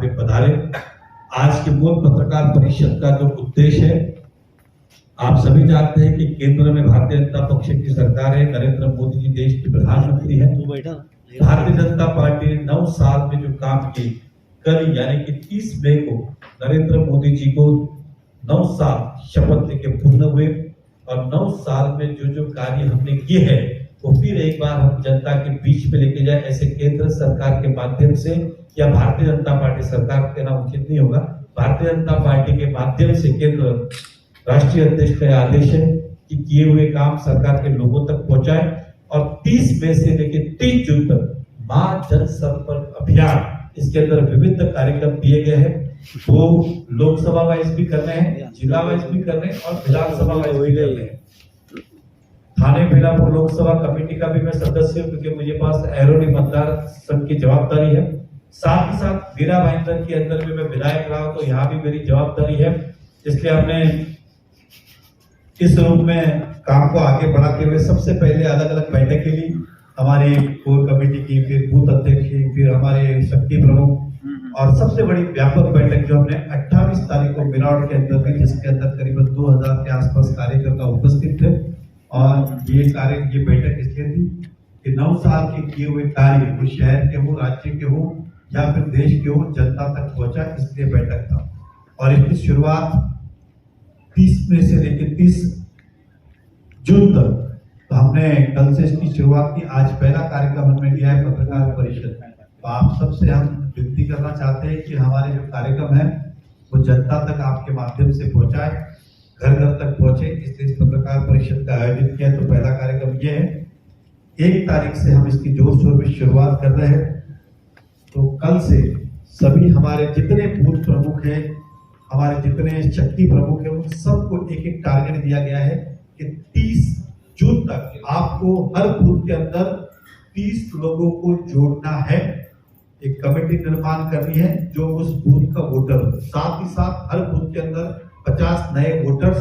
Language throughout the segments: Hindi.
पे पधारे। आज के मूल पत्रकार परिषद का जो उद्देश्य है, आप सभी जानते हैं कि केंद्र में भारतीय जनता पक्ष की सरकार है, नरेंद्र मोदी जी देश के प्रधानमंत्री हैं। भारतीय जनता पार्टी ने 9 साल में जो काम किए, कल यानी कि 30 मई को नरेंद्र मोदी जी को 9 साल शपथ लेके पूर्ण हुए और 9 साल में जो जो कार्य हमने किए हैं वो फिर एक बार हम जनता के बीच में लेके जाए, ऐसे केंद्र सरकार के माध्यम से या भारतीय जनता पार्टी सरकार कहना उचित नहीं होगा, भारतीय जनता पार्टी के माध्यम से केंद्र राष्ट्रीय अध्यक्ष का आदेश है कि किए हुए काम सरकार के लोगों तक पहुंचाए और 30 मई से लेकर 30 जून तक मां जन संपर्क अभियान, इसके अंदर विभिन्न कार्यक्रम दिए गए हैं। वो लोकसभा वाइज भी करने हैं, जिला वाइज भी करने हैं और विधानसभा वाइज भी करने हैं। थाने बेलापुर लोकसभा कमेटी का भी मैं सदस्य हूं क्योंकि मुझे पास एरोनी मतदार संघ की जवाबदारी है। साथ ही साथ वीरा भाईंदर के अंदर भी मैं विधायक रहा हूं, तो यहाँ भी मेरी जवाबदारी है। इसलिए हमने इस रूप में काम को आगे बढ़ाते हुए सबसे पहले अलग अलग बैठकें ली, हमारी कोर कमेटी की, फिर बूथ अध्यक्ष की, फिर हमारे शक्ति प्रमुख, और सबसे बड़ी व्यापक बैठक जो हमने 28 तारीख को मिराड़ के अंदर की, जिसके अंदर करीबन 2000 के आसपास कार्यकर्ता उपस्थित थे। और ये बैठक इसलिए थी कि 9 साल के किए हुए कार्य वो शहर के हो, राज्य के हो या फिर देश के हो, जनता तक पहुंचा, इसलिए बैठक था। और इसकी शुरुआत 30 मई से लेकर 30 जून तक, तो हमने कल से इसकी शुरुआत की। आज पहला कार्यक्रम हमने लिया है पत्रकार परिषद। तो आप सबसे हम विनती करना चाहते हैं कि हमारे जो कार्यक्रम है वो जनता तक आपके माध्यम से पहुंचाए, घर घर तक पहुंचे, इसलिए इस पत्रकार परिषद का आयोजन किया। तो पहला कार्यक्रम ये है, 1 तारीख से हम इसकी जोर शोर में शुरुआत कर रहे हैं। तो कल से सभी हमारे जितने बूथ प्रमुख हैं, हमारे जितने शक्ति प्रमुख हैं, उन सबको एक एक टारगेट दिया गया है कि 30 जून तक आपको हर बूथ के अंदर 30 लोगों को जोड़ना है। एक कमेटी निर्माण करनी है जो उस बूथ का वोटर, साथ ही साथ हर बूथ के अंदर 50 नए वोटर्स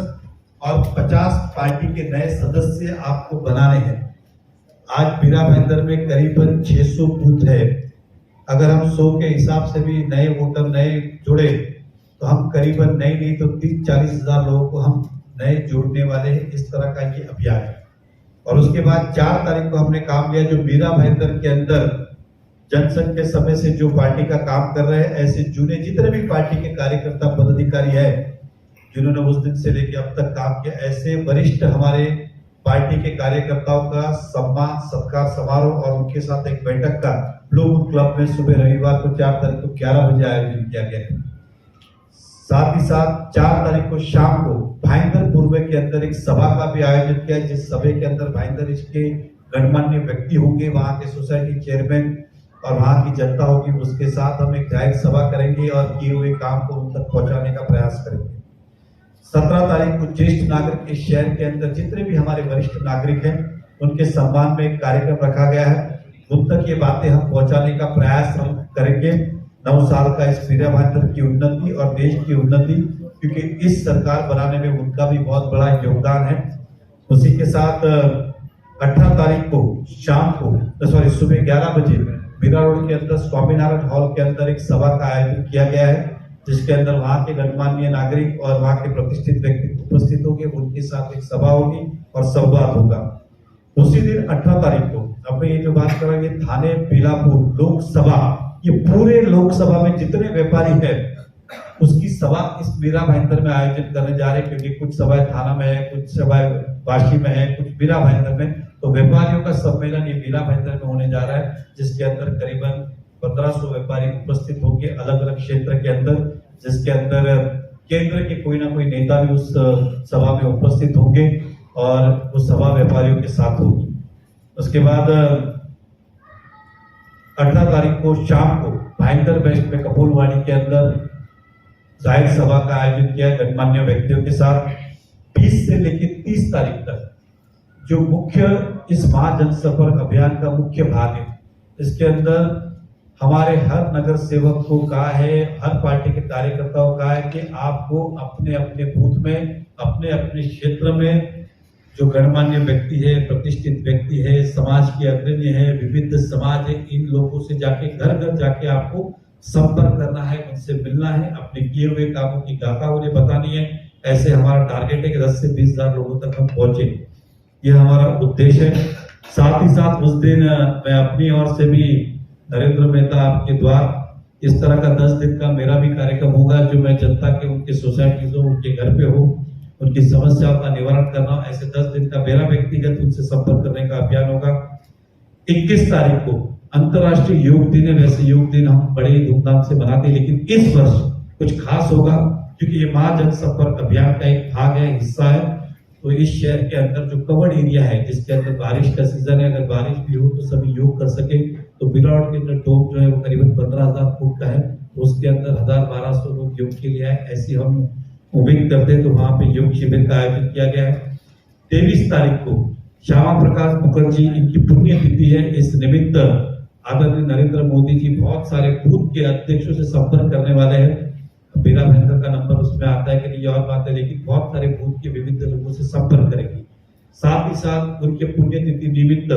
और 50 पार्टी के नए सदस्य आपको बनाने हैं। आज वीरा भाईंदर में करीबन 600 बूथ है। अगर हम 100 के हिसाब से भी नए वोटर नए जुड़े तो हम करीबन नहीं तो 30-40 हजार लोगों को हम नए जोड़ने वाले हैं। इस तरह का ये अभियान है। और उसके बाद 4 तारीख को हमने काम लिया, जो वीरा भाईंदर के अंदर जनसंघ के समय से जो पार्टी का काम कर रहे हैं, ऐसे जुड़े जितने भी पार्टी के कार्यकर्ता पदाधिकारी है जिन्होंने उस दिन से लेकर अब तक काम किया, ऐसे वरिष्ठ हमारे पार्टी के कार्यकर्ताओं का सम्मान सत्कार समारोह और उनके साथ एक बैठक का ब्लू क्लब में सुबह रविवार को 4 तारीख को 11 बजे आयोजन किया गया। साथ ही साथ 4 तारीख को शाम को भाईंदर पूर्व के अंदर एक सभा का भी आयोजन किया, जिस सभा के अंदर भाईंदर इसके गणमान्य व्यक्ति होंगे, वहां के सोसाइटी चेयरमैन और वहां की जनता होगी। उसके साथ हम एक जाहिर सभा करेंगे और किए हुए काम को उन तक पहुंचाने का प्रयास करेंगे। 17 तारीख को ज्येष्ठ नागरिक के शहर के अंदर जितने भी हमारे वरिष्ठ नागरिक हैं उनके सम्मान में एक कार्यक्रम रखा गया है। उन तक ये बातें हम पहुंचाने का प्रयास हम करेंगे। 9 साल का इस वीरा भाईंदर की उन्नति और देश की उन्नति, क्योंकि इस सरकार बनाने में उनका भी बहुत बड़ा योगदान है। उसी के साथ 18 तारीख को सुबह 11 बजे वीरा रोड के अंदर स्वामीनारायण हॉल के अंदर एक सभा का आयोजन किया गया है, जिसके अंदर वहां के गणमान्य नागरिक और वहां के प्रतिष्ठित व्यक्ति उपस्थित होंगे। उनके साथ एक सभा होगी और संवाद होगा। उसी दिन 18 तारीख को अब ये जो बात करेंगे, थाने बेलापुर लोकसभा, ये पूरे लोकसभा में जितने व्यापारी है उसकी सभा इस वीरा भाईंदर में आयोजन करने जा रहे हैं, क्योंकि कुछ सभाएं थाना में है, कुछ सभाएं वाशी में है, कुछ वीरा भाईंदर में। तो व्यापारियों का सम्मेलन ये वीरा भाईंदर में होने जा रहा है, जिसके अंदर करीबन 1500 व्यापारी उपस्थित होंगे अलग अलग क्षेत्र के अंदर, जिसके अंदर केंद्र के कोई ना कोई नेता भी उस सभा में उपस्थित होंगे और उस सभा व्यापारियों के साथ होगी। उसके बाद 18 तारीख को शाम को भाईंदर वेस्ट में कपूरवाड़ी के अंदर जाहिर सभा का आयोजन किया गणमान्य व्यक्तियों के साथ। 20 से लेकर 30 तारीख तक जो मुख्य इस महाजनसंपर्क अभियान का मुख्य भाग है, इसके अंदर हमारे हर नगर सेवक को कहा है, हर पार्टी के कार्यकर्ताओं का है कि आपको अपने अपने बूथ में, अपने अपने क्षेत्र में जो गणमान्य व्यक्ति है, प्रतिष्ठित व्यक्ति है, समाज के अग्रणी है, विविध समाज है, इन लोगों से जाके घर घर जाके आपको संपर्क करना है, उनसे मिलना है, अपने किए हुए कामों की गाथा उन्हें बतानी है। ऐसे हमारा टारगेट है कि 10 से 20 हजार लोगों तक हम पहुंचे, ये हमारा उद्देश्य है। साथ ही साथ उस दिन मैं अपनी ओर से भी नरेंद्र मेहता आपके द्वार इस तरह का 10 दिन का मेरा भी कार्यक्रम होगा, जो मैं जनता के उनके सोसाइटीज हो, उनके घर पे हो, उनकी समस्याओं का निवारण करना। ऐसे 10 दिन का मेरा व्यक्तिगत उनसे संपर्क करने का अभियान होगा। 21 तारीख को अंतर्राष्ट्रीय योग दिन है। वैसे योग दिन हम बड़े ही धूमधाम से मनाते हैं, लेकिन इस वर्ष कुछ खास होगा क्योंकि ये महा जनसंपर्क अभियान का एक भाग है, हिस्सा है। तो इस शहर के अंदर जो कवर्ड एरिया है, जिसके अंदर बारिश का सीजन है, अगर बारिश भी हो तो सभी योग कर सके, तो विराट के अंदर डोम जो है वो करीबन 15,000 फुट का है, तो उसके अंदर 1,000-1,200 लोग योग के लिए आए, ऐसी हम उम्मीद करते हैं। तो वहां पे योग शिविर का आयोजन किया गया है। 23 तारीख को श्यामा प्रसाद मुखर्जी, इनकी पुण्यतिथि है। इस निमित्त आदरणीय नरेंद्र मोदी जी बहुत सारे बूथ के अध्यक्षों से संपर्क करने वाले हैं। मेरा महेंद्र का नंबर उसमें आता है कि नहीं, और बात है, लेकिन बहुत सारे बूथ के विविध लोगों से संपर्क करेंगे। साथ ही साथ उनके पुण्यतिथि निमित्त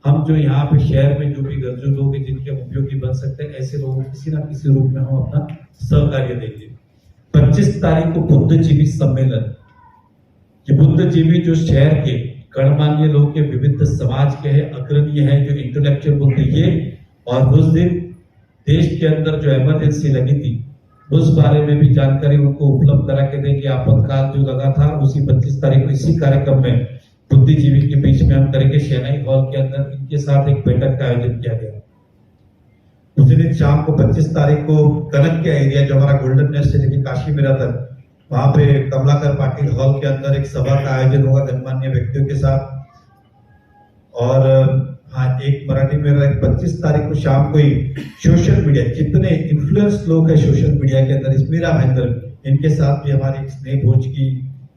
हम जो यहाँ पे शहर में जो भी गरजू लोग हैं, जिनके उपयोगी बन सकते हैं, ऐसे लोगों को किसी ना किसी रूप में हम अपना सहकार्य देंगे। 25 तारीख को बुद्धिजीवी सम्मेलन, ये बुद्धिजीवी जो शहर के गणमान्य लोग के, विविध समाज के हैं, अग्रणीय है, जो इंटेलेक्चुअल बोलते ये, और उस दिन देश के अंदर जो इमरजेंसी लगी थी उस बारे में भी जानकारी उनको उपलब्ध करा के देंगे। आपातकाल जो लगा था उसी 25 तारीख को इसी कार्यक्रम में बुद्धिजीवी के बीच में हम करेंगे। शहनाई हॉल के अंदर इनके साथ एक बैठक का आयोजन किया गया। उसी दिन शाम को 25 तारीख को कनक के एरिया, जो हमारा गोल्डन नेस्ट से लेकर काशी मेरा तक, वहां पे कमलाकर पाटिल हॉल के अंदर एक सभा का आयोजन होगा गणमान्य व्यक्तियों के साथ। और हाँ, एक मराठी में 25 तारीख को शाम को ही सोशल मीडिया, जितने इन्फ्लुएंस लोग हैं सोशल मीडिया के अंदर, मीरा महेंद्र, इनके साथ भी हमारी एक स्नेह भोज की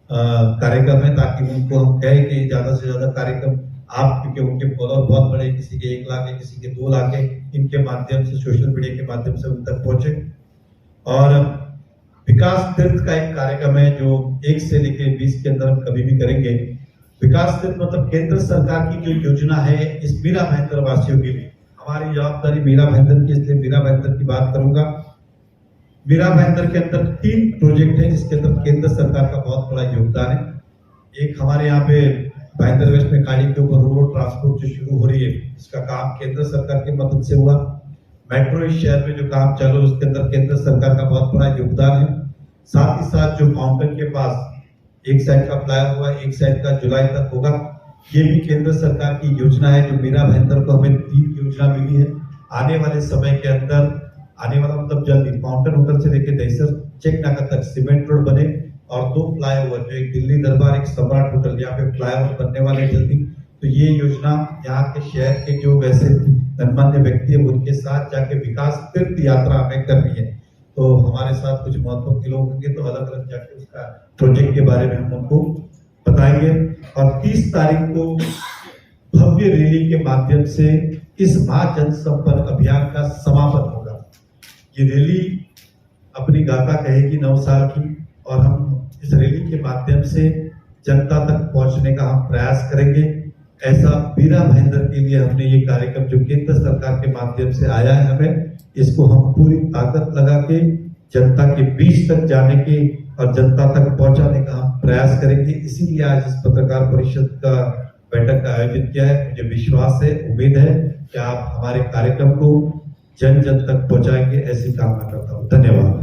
कार्यक्रम है, ताकि उनको हम कहें कि ज्यादा से ज्यादा कार्यक्रम आप, क्योंकि उनके फॉलोअर बहुत बड़े, किसी के 1 लाख है, किसी के 2 लाख है, इनके माध्यम से, सोशल मीडिया के माध्यम से उन तक पहुंचे। और विकास तीर्थ का एक कार्यक्रम है जो 1 से लेकर 20 के अंदर हम कभी भी करेंगे। विकास तीर्थ मतलब केंद्र सरकार की जो योजना है इस मीरा महेंद्र वासियों के लिए, हमारी जवाबदारी मीरा महेंद्र की, इसलिए मीरा महेंद्र की बात करूंगा। मीरा महेंद्र के अंदर 3 प्रोजेक्ट है जिसके अंदर केंद्र सरकार का बहुत बड़ा योगदान है। एक हमारे यहाँ पे महेंद्र वेस्ट में खाड़ी के ऊपर रोड ट्रांसपोर्ट जो शुरू हो रही है, इसका काम केंद्र सरकार की मदद से हुआ। मेट्रो इस शहर में जो काम चालू है उसके अंदर केंद्र सरकार का बहुत बड़ा योगदान है। साथ ही साथ जो फाउंटेन के पास एक साइड का फ्लाईओवर हुआ, एक साइड का जुलाई तक होगा, ये भी केंद्र सरकार की योजना है। जो मीरा महेंद्र को हमें 3 योजना मिली है। आने वाले समय के अंदर, आने वाला मतलब जल्दी, फाउंटेन होटल से लेकर दहीसर चेक नाका तक सीमेंट रोड बने, और 2 फ्लाईओवर, जो एक दिल्ली दरबार, एक सम्राट होटल, यहाँ पे फ्लाईओवर बनने वाले जल्दी। तो ये योजना यहाँ के शहर के जो वैसे गणमान्य व्यक्ति है उनके साथ जाके विकास तीर्थ यात्रा हमें करनी है। तो हमारे साथ कुछ महत्वपूर्ण लोग होंगे, तो अलग अलग जाके उसका प्रोजेक्ट के बारे में हम उनको बताएंगे। और 30 तारीख को भव्य रैली के माध्यम से इस महा जनसंपर्क अभियान का समापन होगा। ये रैली अपनी गाथा कहेगी 9 साल की, और हम इस रैली के माध्यम से जनता तक पहुंचने का हम प्रयास करेंगे। ऐसा मीरा महेंद्र के लिए हमने ये कार्यक्रम जो केंद्र सरकार के माध्यम से आया है, हमें इसको हम पूरी ताकत लगा के जनता के बीच तक जाने के और जनता तक पहुंचाने का हम प्रयास करेंगे। इसीलिए आज इस पत्रकार परिषद का बैठक का आयोजन किया है। मुझे विश्वास है, उम्मीद है कि आप हमारे कार्यक्रम को जन जन तक पहुंचाएंगे, ऐसी कामना करता हूँ। धन्यवाद।